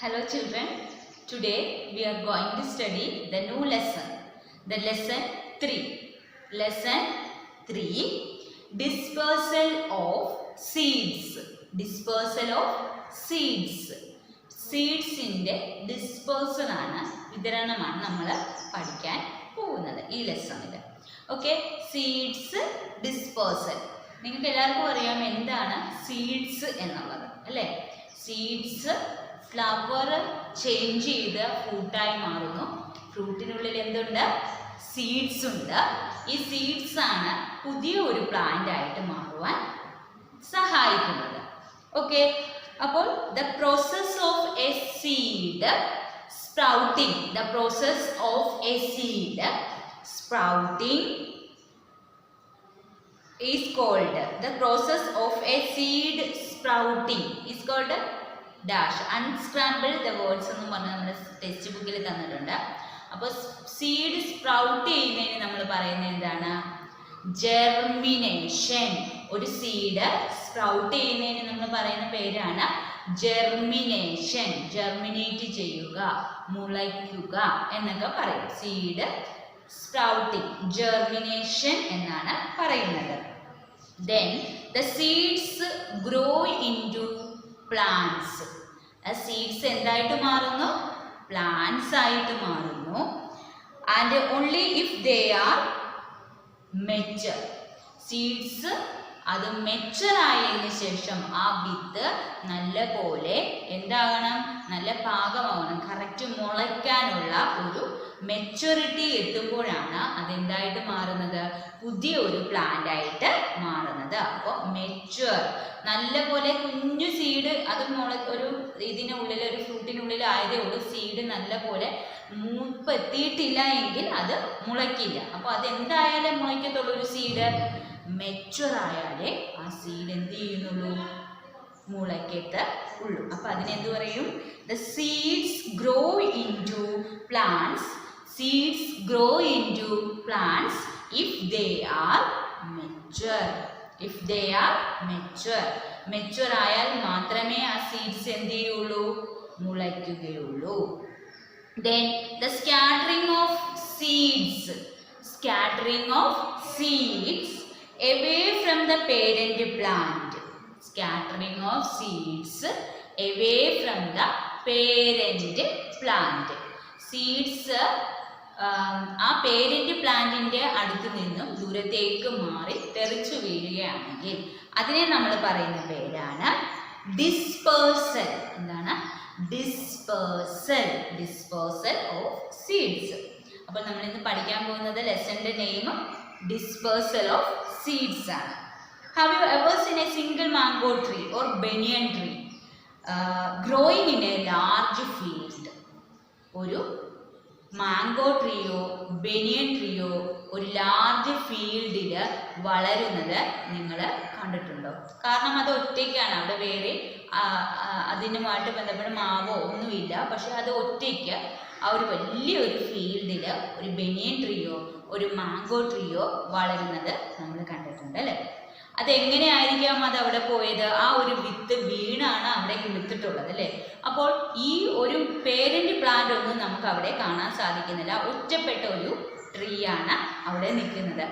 Hello children, today we are going to study the new lesson, the lesson 3. Lesson 3, dispersal of seeds. Dispersal of seeds. സീഡ്സിൻ്റെ ഡിസ്പേഴ്സലാണ് വിതരണമാണ് നമ്മൾ പഠിക്കാൻ പോകുന്നത് ഈ ലെസണിൽ. Okay, seeds dispersal. നിങ്ങൾക്ക് എല്ലാവർക്കും അറിയാം എന്താണ് സീഡ്സ് എന്നുള്ളത് അല്ലേ? സീഡ്സ് ഫ്ലവർ ചേഞ്ച് ചെയ്ത് ഫ്രൂട്ടായി മാറുന്നു. ഫ്രൂട്ടിനുള്ളിൽ എന്തുണ്ട്? സീഡ്സ് ഉണ്ട്. ഈ സീഡ്സ് ആണ് പുതിയ ഒരു പ്ലാന്റ് ആയിട്ട് മാറുവാൻ സഹായിക്കുന്നത്. ഓക്കെ, അപ്പോൾ the process of A seed sprouting, the process of A seed sprouting is called, the process of a seed sprouting is called dash. Unscramble the words എന്ന് പറഞ്ഞ് നമ്മുടെ ടെക്സ്റ്റ് ബുക്കിൽ തന്നിട്ടുണ്ട്. അപ്പോൾ സീഡ് സ്പ്രൗട്ട് ചെയ്യുന്നതിന് നമ്മൾ പറയുന്നത് എന്താണ്? ജെർമിനേഷൻ. ഒരു സീഡ് സ്പ്രൗട്ട് ചെയ്യുന്നതിന് നമ്മൾ പറയുന്ന പേരാണ് ജെർമിനേഷൻ. ജെർമിനേറ്റ് ചെയ്യുക, മുളയ്ക്കുക എന്നൊക്കെ പറയും. സീഡ് സ്പ്രൗട്ടിംഗ്, ജെർമിനേഷൻ എന്നാണ് പറയുന്നത്. Then the seeds grow into plants. Seeds എന്തായിട്ട് മാറുന്നു? പ്ലാന്റ്സ് ആയിട്ട് മാറുന്നു. And only if they are mature. Seeds അത് മെച്ചർ ആയതിനു ശേഷം ആ വിത്ത് നല്ല പോലെ എന്താകണം? നല്ല പാകമാകണം. കറക്റ്റ് മുളയ്ക്കാനുള്ള ഒരു മെച്യൂരിറ്റി എത്തുമ്പോഴാണ് അതെന്തായിട്ട് മാറുന്നത്? പുതിയ ഒരു പ്ലാന്റ് ആയിട്ട് മാറുന്നത്. അപ്പോൾ മെച്യൂർ, നല്ല പോലെ കുഞ്ഞു സീഡ് അത് ഒരു ഇതിനുള്ളിൽ, ഒരു ഫ്രൂട്ടിനുള്ളിൽ ആയതേ ഉള്ളൂ. സീഡ് നല്ല പോലെ മൂപ്പെത്തിയിട്ടില്ല എങ്കിൽ അത് മുളയ്ക്കില്ല. അപ്പോൾ അതെന്തായാലും മുളയ്ക്കത്തുള്ളൂ. ഒരു സീഡ് മെച്യൂർ ആയാലേ ആ സീഡ് എന്ത് ചെയ്യുന്നുള്ളൂ? മുളയ്ക്കത്ത് ഉള്ളൂ. അപ്പൊ അതിനെന്ത് പറയും? The seeds grow into plants. Seeds grow into plants if they are mature. If they are mature. Mature ആയാൽ മാത്രമേ ആ സീഡ്സ് എന്ത് ചെയ്യുള്ളൂ? മുളയ്ക്കുകയുള്ളൂ. Then the scattering of seeds. Scattering of seeds away from the parent plant. Scattering of seeds away from the parent plant. Seeds ആ parent പ്ലാന്റിന്റെ അടുത്ത് നിന്നും ദൂരത്തേക്ക് മാറി തെറിച്ചു വീഴുകയാണെങ്കിൽ അതിനെ നമ്മൾ പറയുന്ന പേരാണ് ഡിസ്പേഴ്സൽ. എന്താണ്? ഡിസ്പേഴ്സൽ. Dispersal of seeds. അപ്പോൾ നമ്മൾ ഇന്ന് പഠിക്കാൻ പോകുന്നത് ലെസന്റെ നെയിം dispersal of seeds ആണ്. Have you ever seen a single mango tree or banyan tree growing in a large field? ഒരു മാംഗോ ട്രീയോ ബനിയൻ ട്രീയോ ഒരു ലാർജ് ഫീൽഡിൽ വളരുന്നത് നിങ്ങൾ കണ്ടിട്ടുണ്ടോ? കാരണം അത് ഒറ്റയ്ക്കാണ്. അവിടെ വേറെ അതിനുമായിട്ട് ബന്ധപ്പെട്ട മാവോ ഒന്നുമില്ല. പക്ഷെ അത് ഒറ്റയ്ക്ക് ആ ഒരു വലിയൊരു ഫീൽഡിൽ ഒരു ബനിയൻ ട്രീയോ ഒരു മാംഗോ ട്രീയോ വളരുന്നത് നമ്മൾ കണ്ടിട്ടുണ്ട് അല്ലേ? അതെങ്ങനെയായിരിക്കാം അത് അവിടെ പോയത്? ആ ഒരു വിത്ത് വീണാണ് അവിടെ വിത്തിട്ടുള്ളത് അല്ലേ? അപ്പോൾ ഈ ഒരു പേരന്റ് പ്ലാന്റ് ഒന്നും നമുക്ക് അവിടെ കാണാൻ സാധിക്കുന്നില്ല. ഒറ്റപ്പെട്ട ഒരു ട്രീ ആണ് അവിടെ നിൽക്കുന്നത്.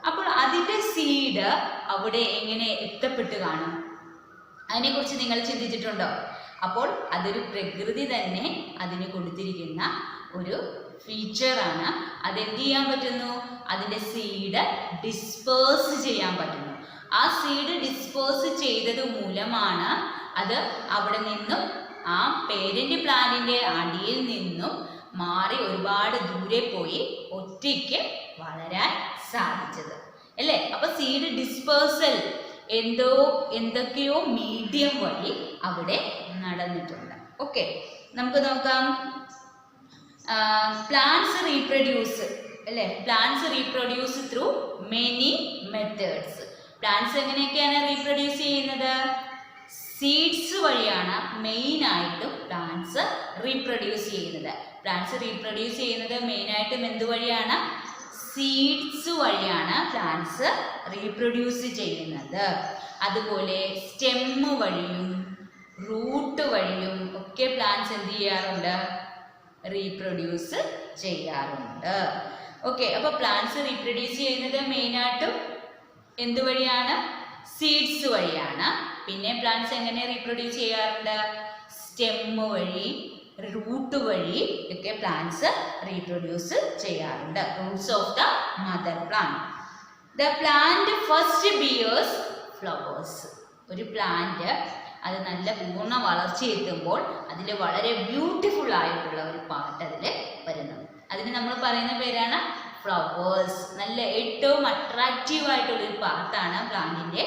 അപ്പോൾ അതിൻ്റെ സീഡ് അവിടെ എങ്ങനെ എത്തപ്പെട്ട് കാണും? അതിനെക്കുറിച്ച് നിങ്ങൾ ചിന്തിച്ചിട്ടുണ്ടോ? അപ്പോൾ അതൊരു പ്രകൃതി തന്നെ അതിന് കൊടുത്തിരിക്കുന്ന ഒരു ഫീച്ചറാണ്. അതെന്ത് ചെയ്യാൻ പറ്റുന്നു? അതിൻ്റെ സീഡ് ഡിസ്പേഴ്സ് ചെയ്യാൻ പറ്റുന്നു. ആ സീഡ് ഡിസ്പേഴ്സ് ചെയ്തത് മൂലമാണ് അത് അവിടെ നിന്നും ആ പേരന്റ് പ്ലാന്റിന്റെ അടിയിൽ നിന്നും മാറി ഒരുപാട് ദൂരെ പോയി ഒറ്റയ്ക്ക് വളരാൻ സാധിച്ചത് അല്ലേ? അപ്പൊ സീഡ് ഡിസ്പേഴ്സൽ എന്തൊക്കെയോ മീഡിയം വഴി അവിടെ നടന്നിട്ടുണ്ട്. ഓക്കെ, നമുക്ക് നോക്കാം. പ്ലാന്റ്സ് റീപ്രൊഡ്യൂസ് അല്ലേ? Plants reproduce through many methods. Plants എങ്ങനെയൊക്കെയാണ് റീപ്രൊഡ്യൂസ് ചെയ്യുന്നത്? സീഡ്സ് വഴിയാണ് മെയിനായിട്ടും പ്ലാന്റ്സ് റീപ്രൊഡ്യൂസ് ചെയ്യുന്നത്. പ്ലാന്റ്സ് റീപ്രൊഡ്യൂസ് ചെയ്യുന്നത് മെയിനായിട്ടും എന്ത് വഴിയാണ്? സീഡ്സ് വഴിയാണ് പ്ലാന്റ്സ് റീപ്രൊഡ്യൂസ് ചെയ്യുന്നത്. അതുപോലെ സ്റ്റെമ്മ് വഴിയും റൂട്ട് വഴിയും ഒക്കെ പ്ലാന്റ്സ് എന്ത് ചെയ്യാറുണ്ട്? റീപ്രൊഡ്യൂസ് ചെയ്യാറുണ്ട്. ഓക്കെ, അപ്പോൾ പ്ലാന്റ്സ് റീപ്രൊഡ്യൂസ് ചെയ്യുന്നത് മെയിനായിട്ടും എന്ത് വഴിയാണ്? സീഡ്സ് വഴിയാണ്. പിന്നെ പ്ലാന്റ്സ് എങ്ങനെ റീപ്രൊഡ്യൂസ് ചെയ്യാറുണ്ട്? സ്റ്റെം വഴി, റൂട്ട് വഴി ഒക്കെ പ്ലാന്റ്സ് റീപ്രൊഡ്യൂസ് ചെയ്യാറുണ്ട്. Roots of the mother plant. The plant first bears flowers. ഒരു പ്ലാന്റ് അത് നല്ല പൂർണ്ണ വളർച്ച എത്തുമ്പോൾ അതിൽ വളരെ ബ്യൂട്ടിഫുൾ ആയിട്ടുള്ള ഒരു പാർട്ട് അതിൽ വരുന്നു. അതിന് നമ്മൾ പറയുന്ന പേരാണ് ഫ്ലവേഴ്സ്. നല്ല ഏറ്റവും അട്രാക്റ്റീവ് ആയിട്ടുള്ള ഒരു പാർട്ടാണ് പ്ലാന്റിന്റെ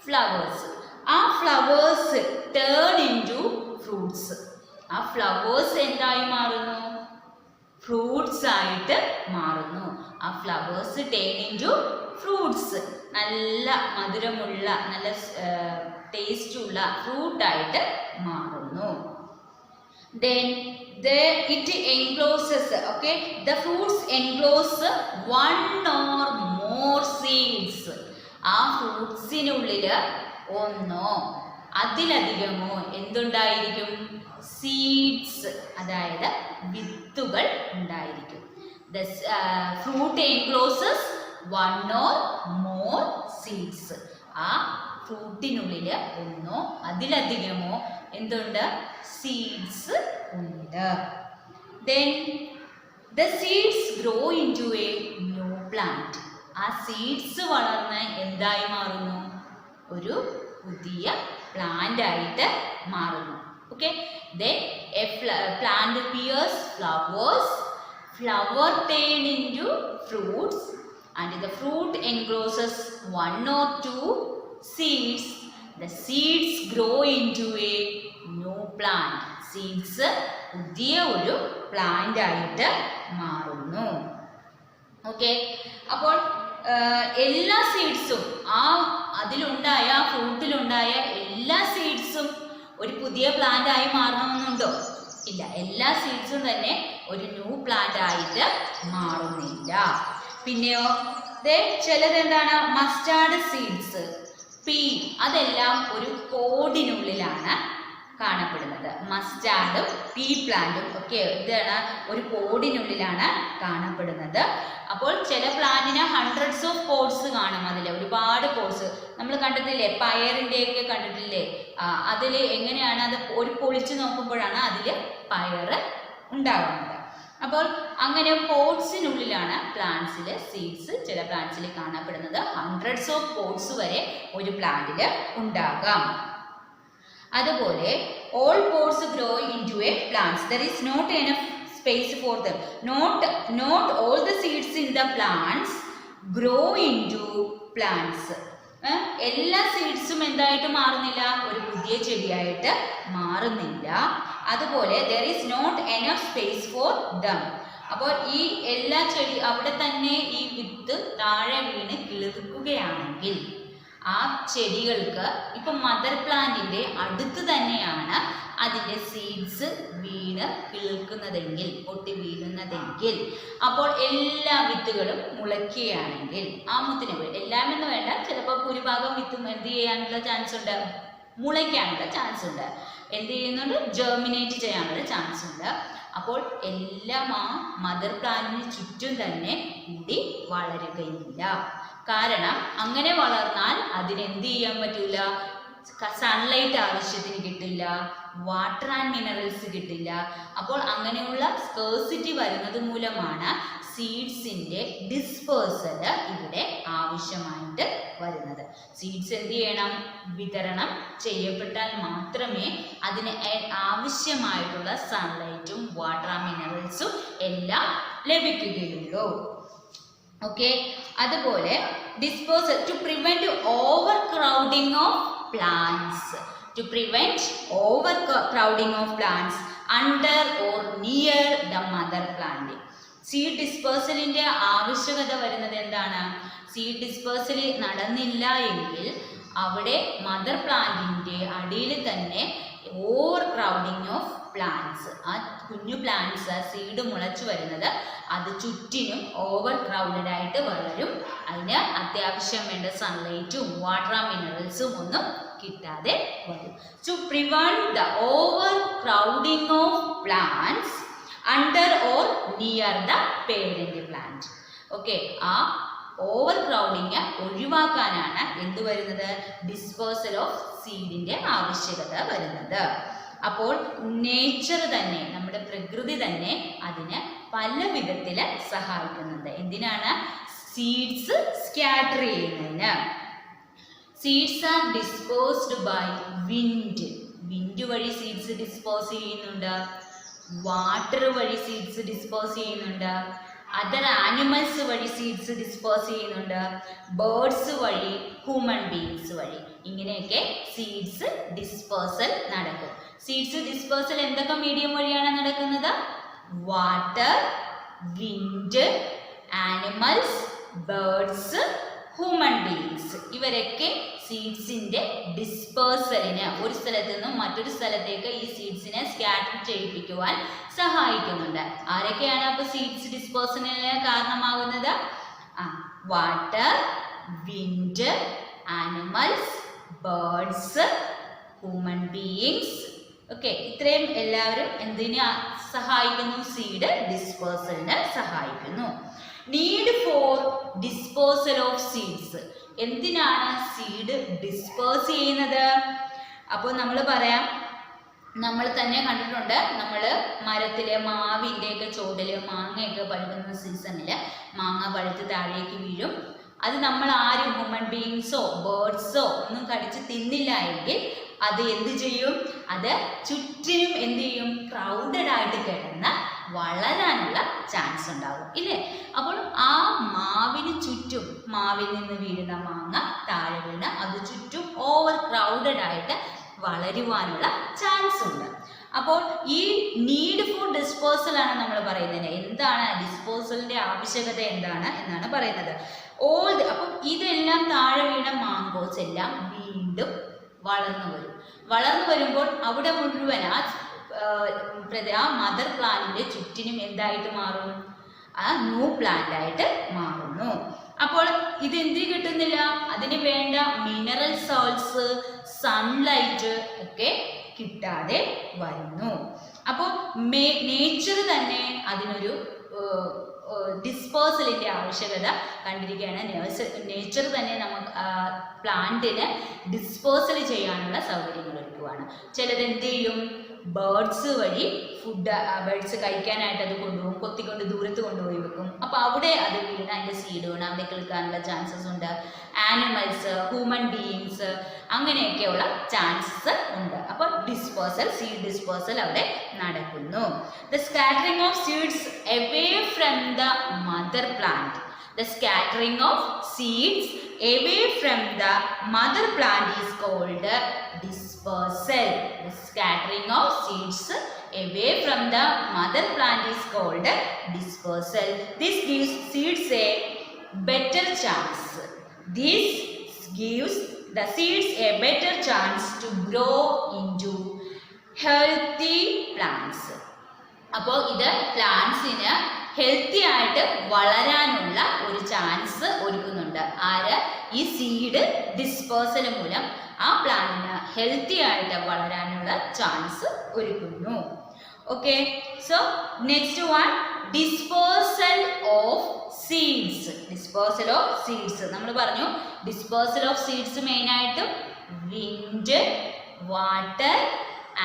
ഫ്ലവേഴ്സ്. ആ ഫ്ലവേഴ്സ് ടേൺ ഇൻടു ഫ്രൂട്ട്സ്. ആ ഫ്ലവേഴ്സ് എന്തായി മാറുന്നു? ഫ്രൂട്ട്സ് ആയിട്ട് മാറുന്നു. ആ ഫ്ലവേഴ്സ് ടേൺ ഇൻടു ഫ്രൂട്ട്സ്. നല്ല മധുരമുള്ള നല്ല ടേസ്റ്റുള്ള ഫ്രൂട്ടായിട്ട് മാറുന്നു. Then it encloses, okay, the fruits enclose one or more seeds. ആ ഫ്രൂട്ട്സിനുള്ളിൽ ഒന്നോ അതിലധികമോ എന്തുണ്ടായിരിക്കും? സീഡ്സ്, അതായത് വിത്തുകൾ ഉണ്ടായിരിക്കും. The fruit encloses one or more seeds. ആ ഫ്രൂട്ടിനുള്ളിൽ ഒന്നോ അതിലധികമോ എന്തുണ്ട്? സീഡ്സ് ഉണ്ട്. Then the seeds grow into a new plant. ആ സീഡ്സ് വളർന്ന് എന്തായി മാറുന്നു? ഒരു പുതിയ പ്ലാന്റ് ആയിട്ട് മാറുന്നു. Okay, then a plant bears flowers, flower turn into fruits, and the fruit encloses one or two seeds. The seeds grow into a new plant. Seeds പുതിയ ഒരു പ്ലാന്റ് ആയിട്ട് മാറുന്നു. ഓക്കെ, അപ്പോൾ എല്ലാ സീഡ്സും അതിലുണ്ടായ ഫ്രൂട്ടിലുണ്ടായ എല്ലാ സീഡ്സും ഒരു പുതിയ പ്ലാന്റ് ആയി മാറണമെന്നുണ്ടോ? ഇല്ല, എല്ലാ സീഡ്സും തന്നെ ഒരു ന്യൂ പ്ലാന്റ് ആയിട്ട് മാറുന്നില്ല. പിന്നെയോ ചിലത് എന്താണ്? മസ്റ്റാർഡ് സീഡ്സ്, പീ, അതെല്ലാം ഒരു പോഡിനുള്ളിലാണ് കാണപ്പെടുന്നത്. മസ്റ്റാർഡും പീ പ്ലാന്റും ഒക്കെ ഇതാണ് ഒരു പോഡിനുള്ളിലാണ് കാണപ്പെടുന്നത്. അപ്പോൾ ചില പ്ലാന്റിന് ഹൺഡ്രഡ്സ് ഓഫ് പോഡ്സ് കാണും. അതിൽ ഒരുപാട് പോഡ്സ് നമ്മൾ കണ്ടിട്ടില്ലേ? പയറിൻ്റെ ഒക്കെ കണ്ടിട്ടില്ലേ? അതിൽ എങ്ങനെയാണ് അത് ഒരു പൊളിച്ച് നോക്കുമ്പോഴാണ് അതിൽ പയർ ഉണ്ടാകുന്നത്. അപ്പോൾ അങ്ങനെ പോഡ്സിനുള്ളിലാണ് പ്ലാന്റ്സിൽ സീഡ്സ് ചില പ്ലാന്റ്സിൽ കാണപ്പെടുന്നത്. ഹൺഡ്രഡ്സ് ഓഫ് പോഡ്സ് വരെ ഒരു പ്ലാന്റിൽ ഉണ്ടാകാം. അതുപോലെ all pods grow into a plant. There is not enough space for them. Not all the seeds in the plants grow into plants. എല്ലാ സീഡ്സും എന്തായിട്ട് മാറുന്നില്ല? ഒരു പുതിയ ചെടിയായിട്ട് മാറുന്നില്ല. അതുപോലെ there is not enough space for them. അപ്പോൾ ഈ എല്ലാ ചെടി അവിടെ തന്നെ ഈ വിത്ത് താഴെ വീണ് കിളിർക്കുകയാണെങ്കിൽ ആ ചെടികൾക്ക് ഇപ്പം മദർ പ്ലാന്റിന്റെ അടുത്ത് തന്നെയാണ് അതിൻ്റെ സീഡ്സ് വീണ് കിളിർക്കുന്നതെങ്കിൽ, പൊട്ടി വീഴുന്നതെങ്കിൽ, അപ്പോൾ എല്ലാ വിത്തുകളും മുളയ്ക്കുകയാണെങ്കിൽ ആ മുത്തിന് എല്ലാം എന്ന് വേണ്ട, ചിലപ്പോൾ ഭൂരിഭാഗം വിത്തും എന്ത് ചെയ്യാനുള്ള ചാൻസ് ഉണ്ട്? മുളയ്ക്കാനുള്ള ചാൻസ് ഉണ്ട്. എന്ത് ചെയ്യുന്നുണ്ട്? ജെർമിനേറ്റ് ചെയ്യാനുള്ള ചാൻസ് ഉണ്ട്. അപ്പോൾ എല്ലാം ആ മദർ പ്ലാന്റിന് ചുറ്റും തന്നെ കൂടി വളരുകയില്ല. കാരണം അങ്ങനെ വളർന്നാൽ അതിനെന്ത് ചെയ്യാൻ പറ്റില്ല? സൺലൈറ്റ് ആവശ്യത്തിന് കിട്ടില്ല, വാട്ടർ ആൻഡ് മിനറൽസ് കിട്ടില്ല. അപ്പോൾ അങ്ങനെയുള്ള സ്കേഴ്സിറ്റി വരുന്നത് മൂലമാണ് സീഡ്സിൻ്റെ ഡിസ്പേഴ്സൽ ഇവിടെ ആവശ്യമായിട്ട് വരുന്നത്. സീഡ്സ് എന്ത് ചെയ്യണം? വിതരണം ചെയ്യപ്പെട്ടാൽ മാത്രമേ അതിന് ആവശ്യമായിട്ടുള്ള സൺലൈറ്റും വാട്ടർ ആൻഡ് മിനറൽസും എല്ലാം ലഭിക്കുകയുള്ളൂ. ഓക്കെ, അതുപോലെ disposal to prevent overcrowding of plants. To prevent overcrowding of plants under or near the mother plant. Seed ഡിസ്പേഴ്സലിൻ്റെ ആവശ്യകത വരുന്നത് എന്താണ്? സീഡ് ഡിസ്പേഴ്സൽ നടന്നില്ല എങ്കിൽ അവിടെ മദർ പ്ലാന്റിൻ്റെ അടിയിൽ തന്നെ ഓവർ ക്രൗഡിങ് ഓഫ് പ്ലാന്റ്സ്, ആ കുഞ്ഞു പ്ലാന്റ്സ് സീഡ് മുളച്ചു വരുന്നത് അത് ചുറ്റിനും ഓവർ ക്രൗഡഡ് ആയിട്ട് വളരും. അതിന് അത്യാവശ്യം വേണ്ട സൺലൈറ്റും വാട്ടർ മിനറൽസും ഒന്നും കിട്ടാതെ വരും. To prevent the overcrowding of plants under or near the parent plant. Okay, ആ ഓവർ ക്രൗഡിങ് ഒഴിവാക്കാനാണ് എന്ത് വരുന്നത്? ഡിസ്പേഴ്സൽ ഓഫ് സീഡിന്റെ ആവശ്യകത വരുന്നത്. അപ്പോൾ നേച്ചർ തന്നെ, നമ്മുടെ പ്രകൃതി തന്നെ അതിന് പല വിധത്തിൽ സഹായിക്കുന്നുണ്ട്. എന്തിനാണ്? സീഡ്സ് സ്കാറ്റർ ചെയ്യുന്നതിന്. Seeds are disposed by wind. Wind വഴി സീഡ്സ് ഡിസ്പോസ് ചെയ്യുന്നുണ്ട്. വാട്ടർ വഴി സീഡ്സ് ഡിസ്പോസ് ചെയ്യുന്നുണ്ട്. അതർ ആനിമൽസ് വഴി സീഡ്സ് ഡിസ്പോസ് ചെയ്യുന്നുണ്ട്. ബേർഡ്സ് വഴി, ഹ്യൂമൻ ബീങ്സ് വഴി, ഇങ്ങനെയൊക്കെ സീഡ്സ് ഡിസ്പേഴ്സൽ നടക്കും. സീഡ്സ് ഡിസ്പേഴ്സൽ എന്തൊക്കെ മീഡിയം വഴിയാണ് നടക്കുന്നത്? Water, wind, animals, birds, human beings, ഇവരൊക്കെ സീഡ്സിന്റെ ഡിസ്പേഴ്സലിന്, ഒരു സ്ഥലത്ത് നിന്നും മറ്റൊരു സ്ഥലത്തേക്ക് ഈ സീഡ്സിനെ സ്കാറ്റർ ചെയ്യിപ്പിക്കുവാൻ സഹായിക്കുന്നുണ്ട്. ആരൊക്കെയാണ് അപ്പൊ സീഡ്സ് ഡിസ്പേഴ്സലിന് കാരണമാകുന്നത്? Water, wind, animals, birds, human beings. Okay, ഇത്രയും എല്ലാവരും എന്തിനെ സഹായിക്കുന്നു? സീഡ് ഡിസ്പേഴ്സലിന് സഹായിക്കുന്നു. Need for disposal of seeds. എന്തിനാണ് സീഡ് ഡിസ്പേഴ്സ് ചെയ്യുന്നത്? അപ്പോൾ നമ്മൾ പറയാം, നമ്മൾ തന്നെ കണ്ടിട്ടുണ്ട്, നമ്മൾ മരത്തിലെ മാവിൻ്റെ ഒക്കെ ചോട്ടിൽ മാങ്ങയൊക്കെ പഴുക്കുന്ന സീസണിൽ മാങ്ങ പഴുത്ത് താഴേക്ക് വീഴും. അത് നമ്മൾ ആരും, ഹ്യൂമൻ ബീങ്സോ ബേർഡ്സോ ഒന്നും കടിച്ച് തിന്നില്ല എങ്കിൽ അത് എന്ത് ചെയ്യും? അത് ചുറ്റിനും എന്ത് ചെയ്യും? ക്രൗഡഡ് ആയിട്ട് കിടന്ന് വളരാനുള്ള ചാൻസ് ഉണ്ടാകും, ഇല്ലേ? അപ്പോൾ ആ മാവിന് ചുറ്റും, മാവിൽ നിന്ന് വീഴുന്ന മാങ്ങ താഴെ വീണ് അത് ചുറ്റും ഓവർ ക്രൗഡഡ് ആയിട്ട് വളരുവാനുള്ള ചാൻസ് ഉണ്ട്. അപ്പോൾ ഈ നീഡ് ഫോർ ഡിസ്പോസൽ ആണ് നമ്മൾ പറയുന്നത്. എന്താണ് ഡിസ്പോസലിന്റെ ആവശ്യകത എന്താണ് എന്നാണ് പറയുന്നത്. അപ്പം ഇതെല്ലാം താഴെ വീണ മാങ്കോസ് എല്ലാം വീണ്ടും വളർന്നു വരും. വളർന്നു വരുമ്പോൾ അവിടെ മുഴുവൻ ആ മദർ പ്ലാന്റിന്റെ ചുറ്റിനും എന്തായിട്ട് മാറും? ആ ന്യൂ പ്ലാന്റ് ആയിട്ട് മാറുന്നു. അപ്പോൾ ഇത് എന്തിനു കിട്ടുന്നില്ല? അതിന് വേണ്ട മിനറൽ സോൾട്സ്, സൺലൈറ്റ് ഒക്കെ കിട്ടാതെ വരുന്നു. അപ്പോൾ നേച്ചർ തന്നെ അതിനൊരു ഡിസ്പേഴ്സലിന്റെ ആവശ്യകത കണ്ടിരിക്കുകയാണ്. നേച്ചർ തന്നെ നമുക്ക് പ്ലാന്റിന് ഡിസ്പേഴ്സൽ ചെയ്യാനുള്ള സൗകര്യങ്ങൾ ഒരുക്കുവാണ്. ചിലത് എന്ത് ചെയ്യും? ബേർഡ്സ് വഴി ഫുഡ്, ബേർഡ്സ് കഴിക്കാനായിട്ട് അത് കൊണ്ടുപോകും, കൊത്തിക്കൊണ്ട് ദൂരത്ത് കൊണ്ടുപോയി വെക്കും. അപ്പോൾ അവിടെ അത് വീണ് അതിൻ്റെ സീഡ് വീണ് അവിടെ കേൾക്കാനുള്ള ചാൻസസ് ഉണ്ട്. ആനിമൽസ്, ഹ്യൂമൻ ബീയിങ്സ്, അങ്ങനെയൊക്കെയുള്ള ചാൻസസ് ഉണ്ട്. അപ്പോൾ ഡിസ്പേഴ്സൽ, സീഡ് ഡിസ്പേഴ്സൽ അവിടെ നടക്കുന്നു. The scattering of seeds away from the mother plant. The scattering of seeds away from the mother plant is called dispersal. The scattering of seeds away from the mother plant is called dispersal. This gives seeds a better chance. This gives the seeds a better chance to grow into healthy plants. അപ്പോൾ ഇത് പ്ലാന്റ്സിന് healthy ആയിട്ട് വളരാനുള്ള ഒരു chance ഒരുക്കുന്നുണ്ട്. ആര്? ഈ seed dispersal മൂലം ആ പ്ലാന്റിന് ഹെൽത്തി ആയിട്ട് വളരാനുള്ള ചാൻസ് ഒരുക്കുന്നു. Okay, so next one, dispersal of seeds. Dispersal of seeds നമ്മൾ പറഞ്ഞു. ഡിസ്പേഴ്സൽ ഓഫ് സീഡ്സ് മെയിനായിട്ടും wind, water,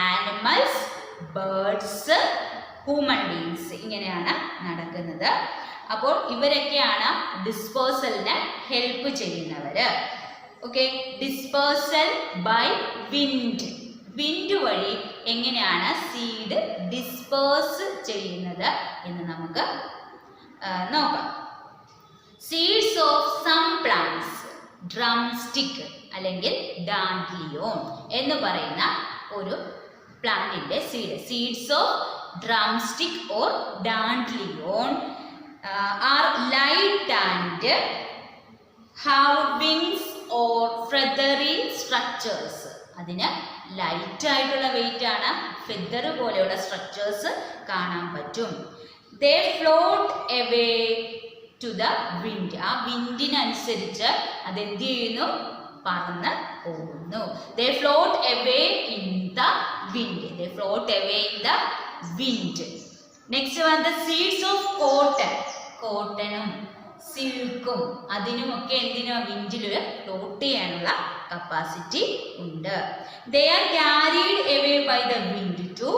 animals, birds, human beings, ഇങ്ങനെയാണ് നടക്കുന്നത്. അപ്പോൾ ഇവരൊക്കെയാണ് ഡിസ്പേഴ്സലിന് ഹെൽപ്പ് ചെയ്യുന്നവര്. Okay, dispersal by wind. Wind വഴി എങ്ങനെയാണ് സീഡ് ഡിസ്പേഴ്സ് ചെയ്യുന്നത് എന്ന് നമുക്ക് നോക്കാം. Seeds of some plants, drumstick അല്ലെങ്കിൽ ഡാൻഡ്ലിയോൺ എന്ന് പറയുന്ന ഒരു പ്ലാന്റിന്റെ seeds of drumstick or dandelion are light and have wings or feathery structures. അതിന് ലൈറ്റ് ആയിട്ടുള്ള വെയിറ്റ് ആണ്, ഫെദർ പോലെയുള്ള സ്ട്രക്ചേഴ്സ് കാണാൻ പറ്റും. They float away to the wind. ആ വിൻഡിനനുസരിച്ച് അതെന്ത് ചെയ്യുന്നു? പറന്ന് പോകുന്നു. They float away in the wind. They float away in the wind. Next one, the seeds of cotton. കോട്ടനും സിൽക്കും അതിനുമൊക്കെ എന്തിനാ വിൻഡിൽ ഫ്ലോട്ട് ചെയ്യാനുള്ള കപ്പാസിറ്റി ഉണ്ട്. They are carried away by the wind to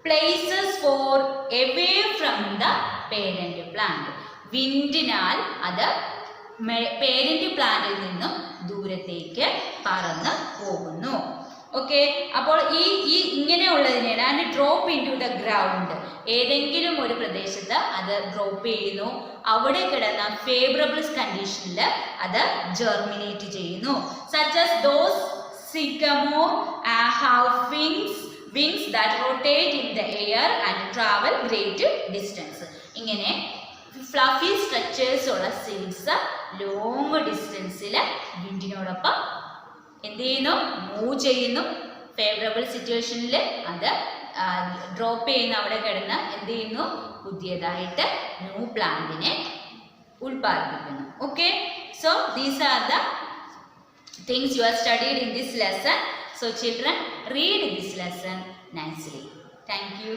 places far away from the parent plant. വിൻഡിനാൽ അത് parent പ്ലാന്റിൽ നിന്നും ദൂരത്തേക്ക് പറന്ന് പോകുന്നു. Okay, അപ്പോൾ ഈ ഇങ്ങനെയുള്ളതിനെയാണ് drop into the ground. ഏതെങ്കിലും ഒരു പ്രദേശത്ത് അത് ഡ്രോപ്പ് ചെയ്യുന്നു, അവിടെ കിടന്ന ഫേവറബിൾ കണ്ടീഷനിൽ അത് ജെർമിനേറ്റ് ചെയ്യുന്നു. Such as those sycamore have wings that rotate in the air and travel great distance. ഇങ്ങനെ ഫ്ലഫി സ്ട്രക്ചേഴ്സ് ഉള്ള സീഡ്സ് ലോങ് ഡിസ്റ്റൻസിൽ വിൻഡിനോടൊപ്പം എന്ത് ചെയ്യുന്നു, മൂവ് ചെയ്യുന്നു. ഫേവറബിൾ സിറ്റുവേഷനിൽ അത് ഡ്രോപ്പ് ചെയ്യുന്ന അവിടെ കിടന്ന് എന്ത് ചെയ്യുന്നു, പുതിയതായിട്ട് ന്യൂ പ്ലാന്റിനെ ഉൽപ്പാദിപ്പിക്കുന്നു. Okay, so these are the things you have studied in this lesson. So children, read this lesson nicely. Thank you.